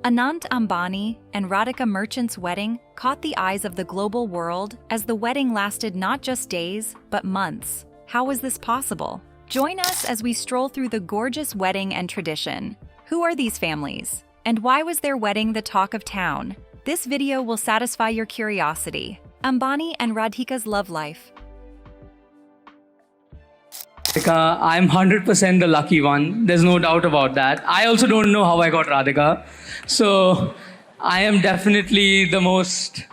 Anant Ambani and Radhika Merchant's wedding caught the eyes of the global world as the wedding lasted not just days, but months. How was this possible? Join us as we stroll through the gorgeous wedding and tradition. Who are these families? And why was their wedding the talk of town? This video will satisfy your curiosity. Ambani and Radhika's love life. Radhika, I'm 100% the lucky one. There's no doubt about that. I also don't know how I got Radhika. So I am definitely the most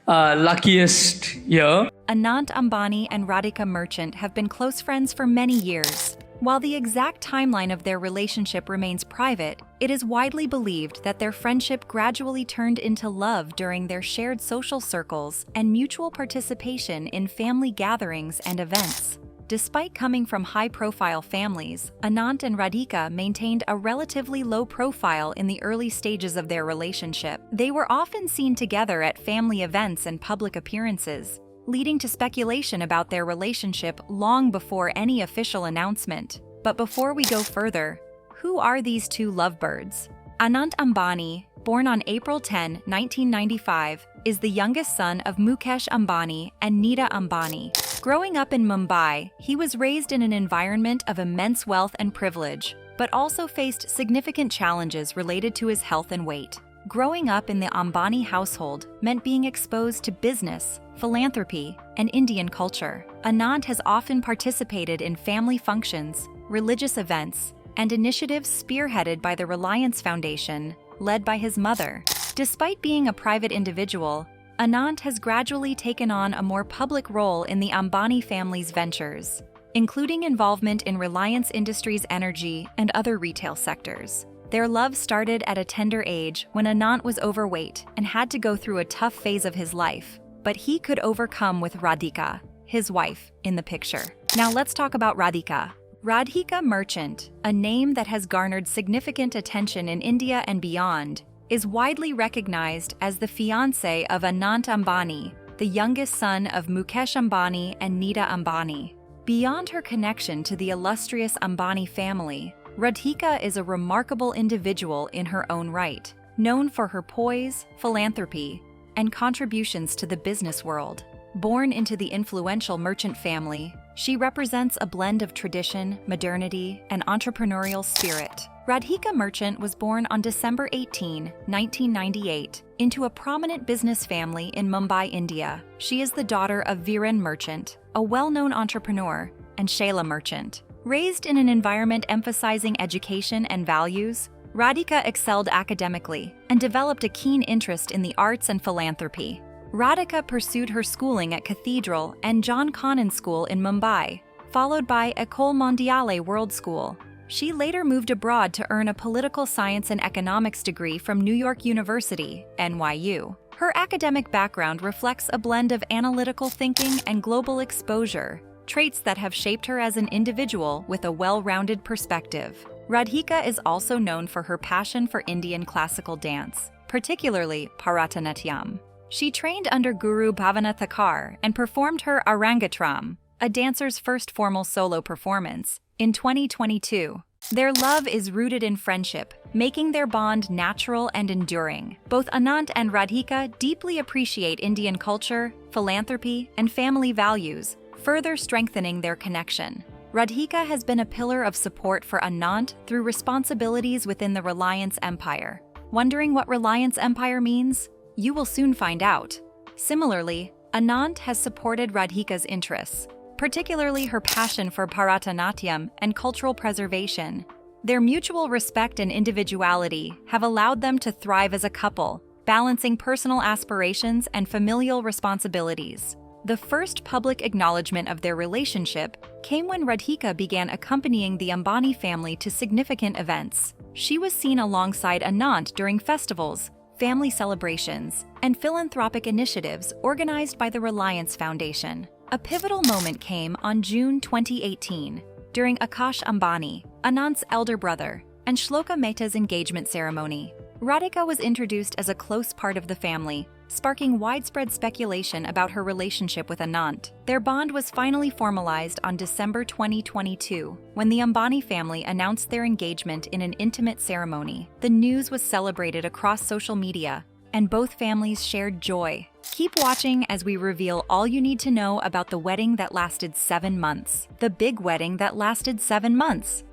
luckiest here. Anant Ambani and Radhika Merchant have been close friends for many years. While the exact timeline of their relationship remains private, it is widely believed that their friendship gradually turned into love during their shared social circles and mutual participation in family gatherings and events. Despite coming from high-profile families, Anant and Radhika maintained a relatively low profile in the early stages of their relationship. They were often seen together at family events and public appearances, leading to speculation about their relationship long before any official announcement. But before we go further, who are these two lovebirds? Anant Ambani, born on April 10, 1995, is the youngest son of Mukesh Ambani and Nita Ambani. Growing up in Mumbai, he was raised in an environment of immense wealth and privilege, but also faced significant challenges related to his health and weight. Growing up in the Ambani household meant being exposed to business, philanthropy, and Indian culture. Anant has often participated in family functions, religious events, and initiatives spearheaded by the Reliance Foundation, led by his mother. Despite being a private individual, Anant has gradually taken on a more public role in the Ambani family's ventures, including involvement in Reliance Industries' energy and other retail sectors. Their love started at a tender age when Anant was overweight and had to go through a tough phase of his life, but he could overcome with Radhika, his wife, in the picture. Now let's talk about Radhika. Radhika Merchant, a name that has garnered significant attention in India and beyond, is widely recognized as the fiancée of Anant Ambani, the youngest son of Mukesh Ambani and Nita Ambani. Beyond her connection to the illustrious Ambani family, Radhika is a remarkable individual in her own right, known for her poise, philanthropy, and contributions to the business world. Born into the influential merchant family, she represents a blend of tradition, modernity, and entrepreneurial spirit. Radhika Merchant was born on December 18, 1998, into a prominent business family in Mumbai, India. She is the daughter of Viren Merchant, a well-known entrepreneur, and Shaila Merchant. Raised in an environment emphasizing education and values, Radhika excelled academically and developed a keen interest in the arts and philanthropy. Radhika pursued her schooling at Cathedral and John Connon School in Mumbai, followed by École Mondiale World School. She later moved abroad to earn a political science and economics degree from New York University, NYU. Her academic background reflects a blend of analytical thinking and global exposure, traits that have shaped her as an individual with a well-rounded perspective. Radhika is also known for her passion for Indian classical dance, particularly Bharatanatyam. She trained under Guru Bhavana Thakar and performed her Arangatram, a dancer's first formal solo performance, in 2022. Their love is rooted in friendship, making their bond natural and enduring. Both Anant and Radhika deeply appreciate Indian culture, philanthropy, and family values, further strengthening their connection. Radhika has been a pillar of support for Anant through responsibilities within the Reliance Empire. Wondering what Reliance Empire means? You will soon find out. Similarly, Anant has supported Radhika's interests, particularly her passion for Bharatanatyam and cultural preservation. Their mutual respect and individuality have allowed them to thrive as a couple, balancing personal aspirations and familial responsibilities. The first public acknowledgement of their relationship came when Radhika began accompanying the Ambani family to significant events. She was seen alongside Anant during festivals, family celebrations, and philanthropic initiatives organized by the Reliance Foundation. A pivotal moment came on June 2018, during Akash Ambani, Anant's elder brother, and Shloka Mehta's engagement ceremony. Radhika was introduced as a close part of the family, sparking widespread speculation about her relationship with Anant. Their bond was finally formalized on December 2022, when the Ambani family announced their engagement in an intimate ceremony. The news was celebrated across social media, and both families shared joy. Keep watching as we reveal all you need to know about the wedding that lasted 7 months. The big wedding that lasted 7 months.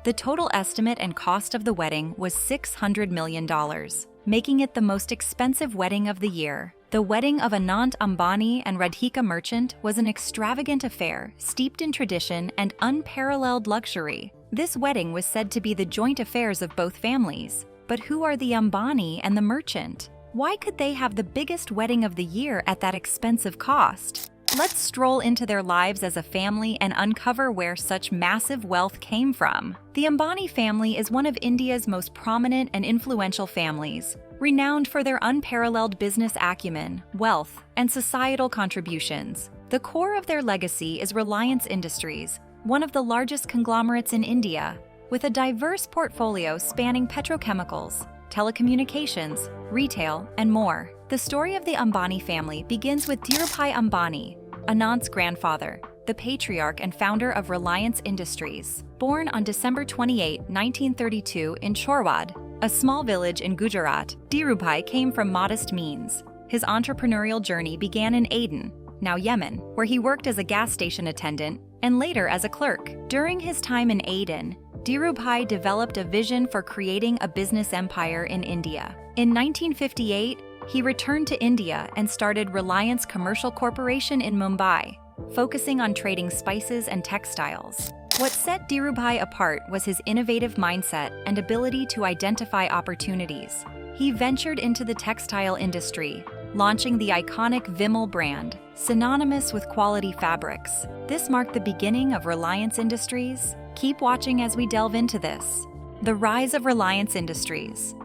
The total estimate and cost of the wedding was $600 million, making it the most expensive wedding of the year. The wedding of Anant Ambani and Radhika Merchant was an extravagant affair steeped in tradition and unparalleled luxury. This wedding was said to be the joint affairs of both families. But who are the Ambani and the Merchant? Why could they have the biggest wedding of the year at that expensive cost? Let's stroll into their lives as a family and uncover where such massive wealth came from. The Ambani family is one of India's most prominent and influential families, renowned for their unparalleled business acumen, wealth, and societal contributions. The core of their legacy is Reliance Industries, one of the largest conglomerates in India, with a diverse portfolio spanning petrochemicals, telecommunications, retail, and more. The story of the Ambani family begins with Dhirubhai Ambani, Anant's grandfather, the patriarch and founder of Reliance Industries. Born on December 28, 1932 in Chorwad, a small village in Gujarat, Dhirubhai came from modest means. His entrepreneurial journey began in Aden, now Yemen, where he worked as a gas station attendant and later as a clerk. During his time in Aden, Dhirubhai developed a vision for creating a business empire in India. In 1958, he returned to India and started Reliance Commercial Corporation in Mumbai, focusing on trading spices and textiles. What set Dhirubhai apart was his innovative mindset and ability to identify opportunities. He ventured into the textile industry, launching the iconic Vimal brand, synonymous with quality fabrics. This marked the beginning of Reliance Industries. Keep watching as we delve into this. The rise of Reliance Industries.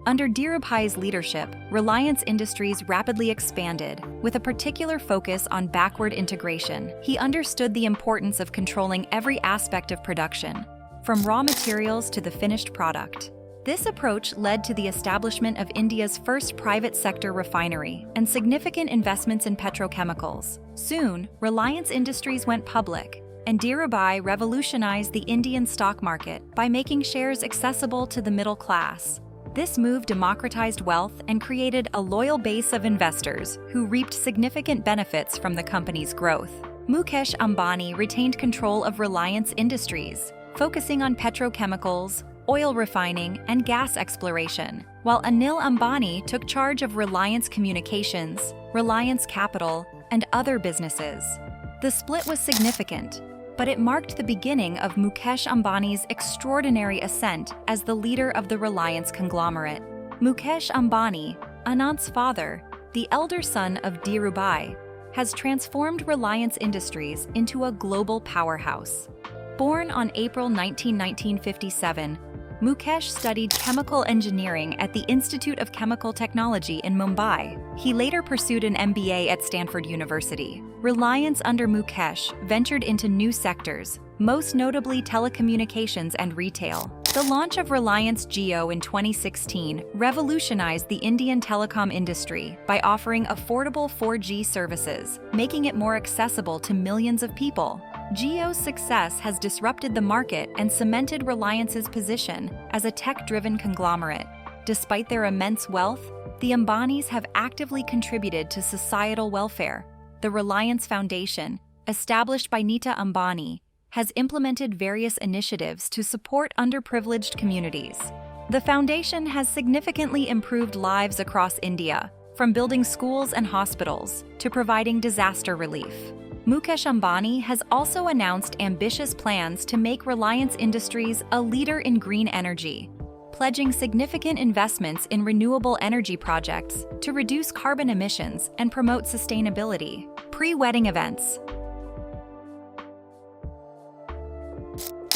Under Dhirubhai's leadership, Reliance Industries rapidly expanded, with a particular focus on backward integration. He understood the importance of controlling every aspect of production, from raw materials to the finished product. This approach led to the establishment of India's first private sector refinery and significant investments in petrochemicals. Soon, Reliance Industries went public, and Dhirubhai revolutionized the Indian stock market by making shares accessible to the middle class. This move democratized wealth and created a loyal base of investors who reaped significant benefits from the company's growth. Mukesh Ambani retained control of Reliance Industries, focusing on petrochemicals, oil refining, and gas exploration, while Anil Ambani took charge of Reliance Communications, Reliance Capital, and other businesses. The split was significant, but it marked the beginning of Mukesh Ambani's extraordinary ascent as the leader of the Reliance conglomerate. Mukesh Ambani, Anant's father, the elder son of Dhirubhai, has transformed Reliance Industries into a global powerhouse. Born on April 19, 1957, Mukesh studied chemical engineering at the Institute of Chemical Technology in Mumbai. He later pursued an MBA at Stanford University. Reliance under Mukesh ventured into new sectors, most notably telecommunications and retail. The launch of Reliance Jio in 2016 revolutionized the Indian telecom industry by offering affordable 4G services, making it more accessible to millions of people. Jio's success has disrupted the market and cemented Reliance's position as a tech-driven conglomerate. Despite their immense wealth, the Ambanis have actively contributed to societal welfare. The Reliance Foundation, established by Nita Ambani, has implemented various initiatives to support underprivileged communities. The foundation has significantly improved lives across India, from building schools and hospitals to providing disaster relief. Mukesh Ambani has also announced ambitious plans to make Reliance Industries a leader in green energy, pledging significant investments in renewable energy projects to reduce carbon emissions and promote sustainability. Pre-wedding events.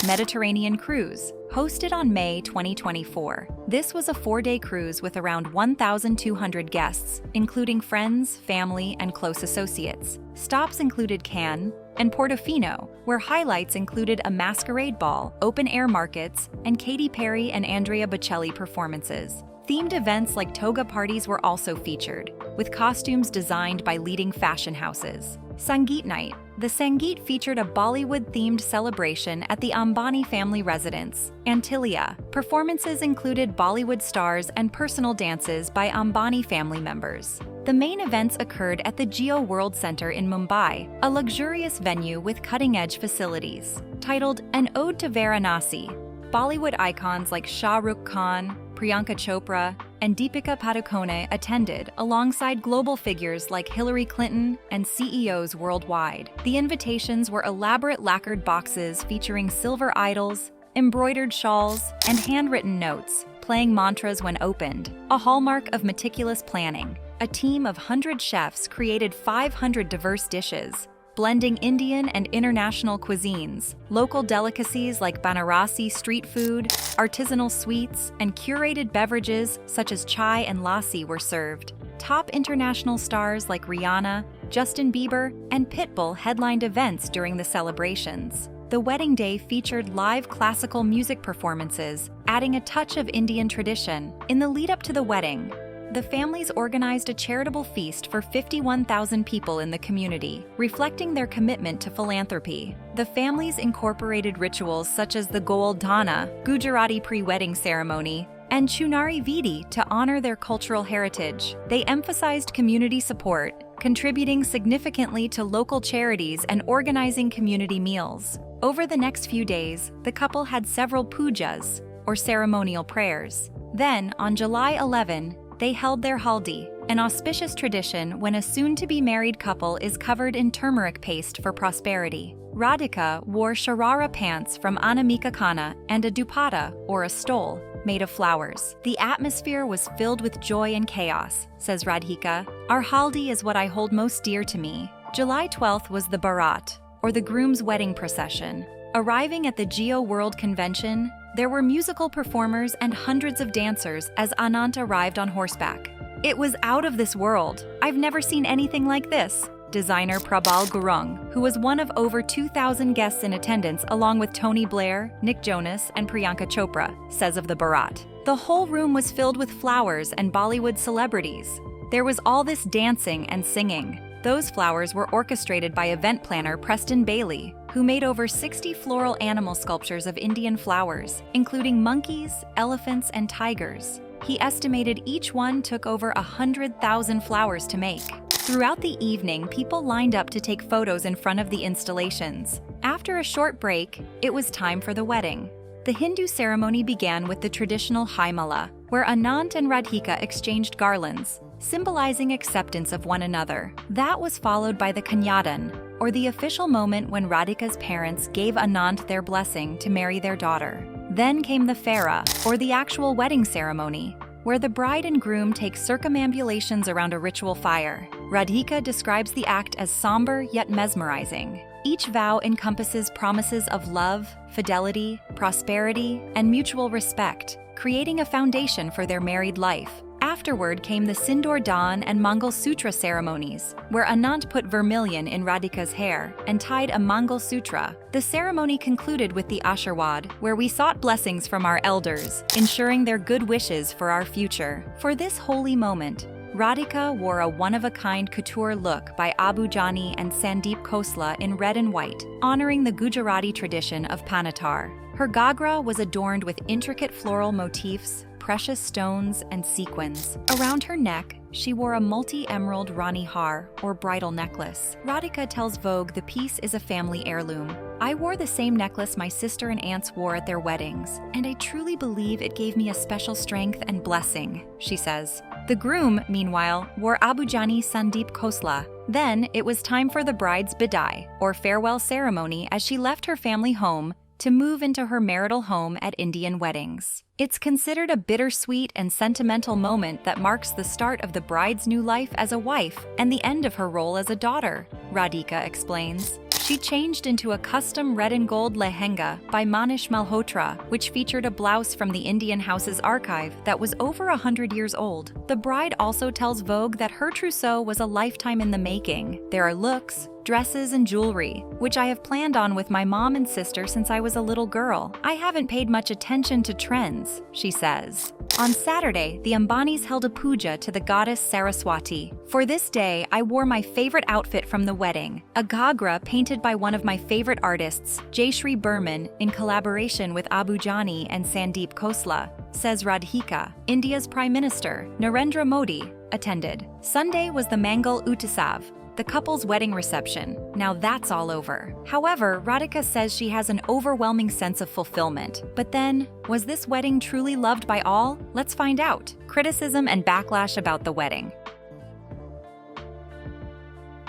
Mediterranean Cruise, hosted on May 2024. This was a 4-day cruise with around 1,200 guests, including friends, family, and close associates. Stops included Cannes, and Portofino, where highlights included a masquerade ball, open-air markets, and Katy Perry and Andrea Bocelli performances. Themed events like toga parties were also featured, with costumes designed by leading fashion houses. Sangeet Night. The Sangeet featured a Bollywood-themed celebration at the Ambani family residence, Antilia. Performances included Bollywood stars and personal dances by Ambani family members. The main events occurred at the Jio World Center in Mumbai, a luxurious venue with cutting-edge facilities. Titled An Ode to Varanasi, Bollywood icons like Shah Rukh Khan, Priyanka Chopra, and Deepika Padukone attended alongside global figures like Hillary Clinton and CEOs worldwide. The invitations were elaborate lacquered boxes featuring silver idols, embroidered shawls, and handwritten notes, playing mantras when opened, a hallmark of meticulous planning. A team of 100 chefs created 500 diverse dishes, blending Indian and international cuisines. Local delicacies like Banarasi street food, artisanal sweets, and curated beverages such as chai and lassi were served. Top international stars like Rihanna, Justin Bieber, and Pitbull headlined events during the celebrations. The wedding day featured live classical music performances, adding a touch of Indian tradition. In the lead-up to the wedding, the families organized a charitable feast for 51,000 people in the community, reflecting their commitment to philanthropy. The families incorporated rituals such as the Gol Dhana, Gujarati pre-wedding ceremony, and Chunari Vidi to honor their cultural heritage. They emphasized community support, contributing significantly to local charities and organizing community meals. Over the next few days, the couple had several pujas, or ceremonial prayers. Then, on July 11, they held their haldi, an auspicious tradition when a soon-to-be married couple is covered in turmeric paste for prosperity. Radhika wore sharara pants from Anamika Khanna and a dupatta, or a stole, made of flowers. The atmosphere was filled with joy and chaos, says Radhika. Our haldi is what I hold most dear to me. July 12th was the Barat, or the groom's wedding procession. Arriving at the Jio World Convention, there were musical performers and hundreds of dancers as Anant arrived on horseback. It was out of this world. I've never seen anything like this, designer Prabal Gurung, who was one of over 2,000 guests in attendance along with Tony Blair, Nick Jonas, and Priyanka Chopra, says of the Barat. The whole room was filled with flowers and Bollywood celebrities. There was all this dancing and singing. Those flowers were orchestrated by event planner Preston Bailey, who made over 60 floral animal sculptures of Indian flowers, including monkeys, elephants, and tigers. He estimated each one took over 100,000 flowers to make. Throughout the evening, people lined up to take photos in front of the installations. After a short break, it was time for the wedding. The Hindu ceremony began with the traditional Haimala, where Anant and Radhika exchanged garlands, symbolizing acceptance of one another. That was followed by the Kanyadan, or the official moment when Radhika's parents gave Anant their blessing to marry their daughter. Then came the Fera, or the actual wedding ceremony, where the bride and groom take circumambulations around a ritual fire. Radhika describes the act as somber yet mesmerizing. Each vow encompasses promises of love, fidelity, prosperity, and mutual respect, creating a foundation for their married life. Afterward came the Sindoor Daan and Mangal Sutra ceremonies, where Anant put vermilion in Radhika's hair and tied a Mangal Sutra. The ceremony concluded with the Ashirwad, where we sought blessings from our elders, ensuring their good wishes for our future. For this holy moment, Radhika wore a one-of-a-kind couture look by Abu Jani and Sandeep Khosla in red and white, honoring the Gujarati tradition of Panatar. Her gagra was adorned with intricate floral motifs, precious stones, and sequins. Around her neck, she wore a multi-emerald Rani Har, or bridal necklace. Radhika tells Vogue the piece is a family heirloom. I wore the same necklace my sister and aunts wore at their weddings, and I truly believe it gave me a special strength and blessing, she says. The groom, meanwhile, wore Abu Jani Sandeep Khosla. Then it was time for the bride's bidai, or farewell ceremony, as she left her family home to move into her marital home at Indian weddings. It's considered a bittersweet and sentimental moment that marks the start of the bride's new life as a wife and the end of her role as a daughter, Radhika explains. She changed into a custom red and gold lehenga by Manish Malhotra, which featured a blouse from the Indian House's archive that was over 100 years old. The bride also tells Vogue that her trousseau was a lifetime in the making. There are looks, dresses and jewelry, which I have planned on with my mom and sister since I was a little girl. I haven't paid much attention to trends, she says. On Saturday, the Ambanis held a puja to the goddess Saraswati. For this day, I wore my favorite outfit from the wedding, a ghagra painted by one of my favorite artists, Jayshree Burman, in collaboration with Abu Jani and Sandeep Khosla, says Radhika. India's Prime Minister, Narendra Modi, attended. Sunday was the Mangal Utsav, the couple's wedding reception. Now that's all over. However, Radhika says she has an overwhelming sense of fulfillment. But then, was this wedding truly loved by all? Let's find out. Criticism and backlash about the wedding.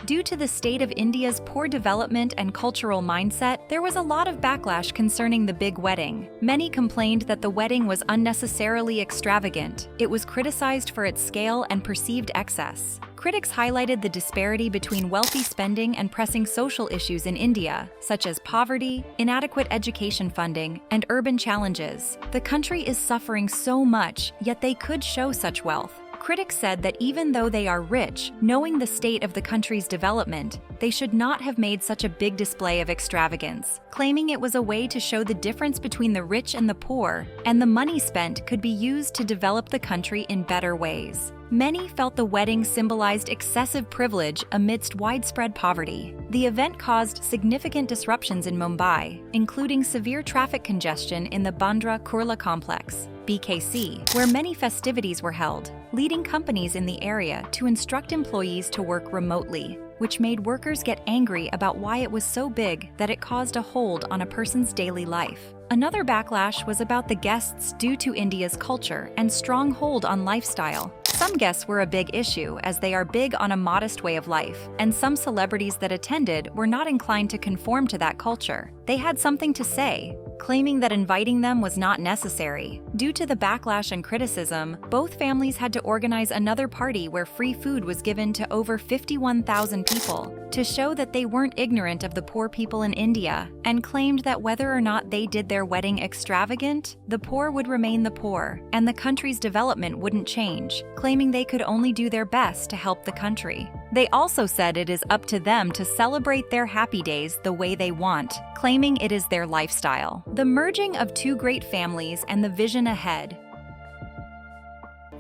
Due to the state of India's poor development and cultural mindset, there was a lot of backlash concerning the big wedding. Many complained that the wedding was unnecessarily extravagant. It was criticized for its scale and perceived excess. Critics highlighted the disparity between wealthy spending and pressing social issues in India, such as poverty, inadequate education funding, and urban challenges. The country is suffering so much, yet they could show such wealth. Critics said that even though they are rich, knowing the state of the country's development, they should not have made such a big display of extravagance, claiming it was a way to show the difference between the rich and the poor, and the money spent could be used to develop the country in better ways. Many felt the wedding symbolized excessive privilege amidst widespread poverty. The event caused significant disruptions in Mumbai, including severe traffic congestion in the Bandra Kurla complex, BKC, where many festivities were held, leading companies in the area to instruct employees to work remotely, which made workers get angry about why it was so big that it caused a hold on a person's daily life. Another backlash was about the guests due to India's culture and strong hold on lifestyle. Some guests were a big issue as they are big on a modest way of life, and some celebrities that attended were not inclined to conform to that culture. They had something to say, claiming that inviting them was not necessary. Due to the backlash and criticism, both families had to organize another party where free food was given to over 51,000 people to show that they weren't ignorant of the poor people in India, and claimed that whether or not they did their wedding extravagant, the poor would remain the poor, and the country's development wouldn't change, claiming they could only do their best to help the country. They also said it is up to them to celebrate their happy days the way they want, claiming it is their lifestyle. The merging of two great families and the vision ahead.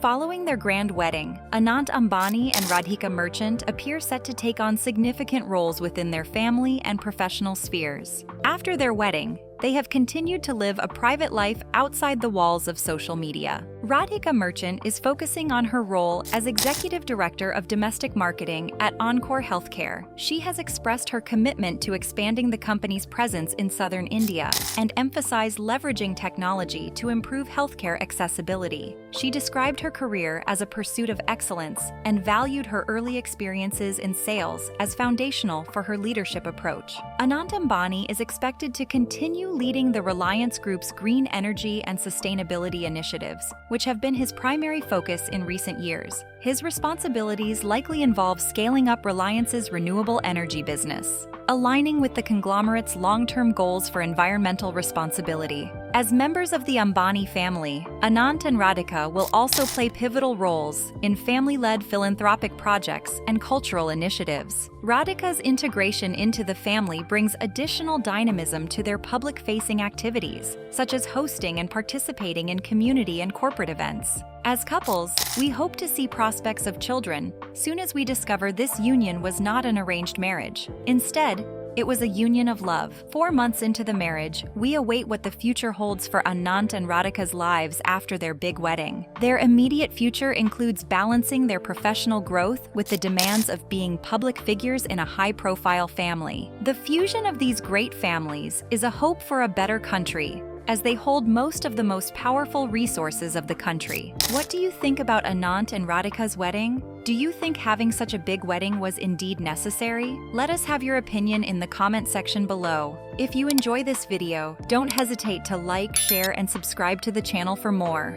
Following their grand wedding, Anant Ambani and Radhika Merchant appear set to take on significant roles within their family and professional spheres. After their wedding, they have continued to live a private life outside the walls of social media. Radhika Merchant is focusing on her role as Executive Director of Domestic Marketing at Encore Healthcare. She has expressed her commitment to expanding the company's presence in southern India and emphasized leveraging technology to improve healthcare accessibility. She described her career as a pursuit of excellence and valued her early experiences in sales as foundational for her leadership approach. Anant Ambani is expected to continue leading the Reliance Group's green energy and sustainability initiatives, which have been his primary focus in recent years. His responsibilities likely involve scaling up Reliance's renewable energy business, aligning with the conglomerate's long-term goals for environmental responsibility. As members of the Ambani family, Anant and Radhika will also play pivotal roles in family-led philanthropic projects and cultural initiatives. Radhika's integration into the family brings additional dynamism to their public-facing activities, such as hosting and participating in community and corporate events. As couples, we hope to see prospects of children soon as we discover this union was not an arranged marriage. Instead, it was a union of love. 4 months into the marriage, we await what the future holds for Anant and Radhika's lives after their big wedding. Their immediate future includes balancing their professional growth with the demands of being public figures in a high-profile family. The fusion of these great families is a hope for a better country, as they hold most of the most powerful resources of the country. What do you think about Anant and Radhika's wedding? Do you think having such a big wedding was indeed necessary? Let us have your opinion in the comment section below. If you enjoy this video, don't hesitate to like, share, and subscribe to the channel for more.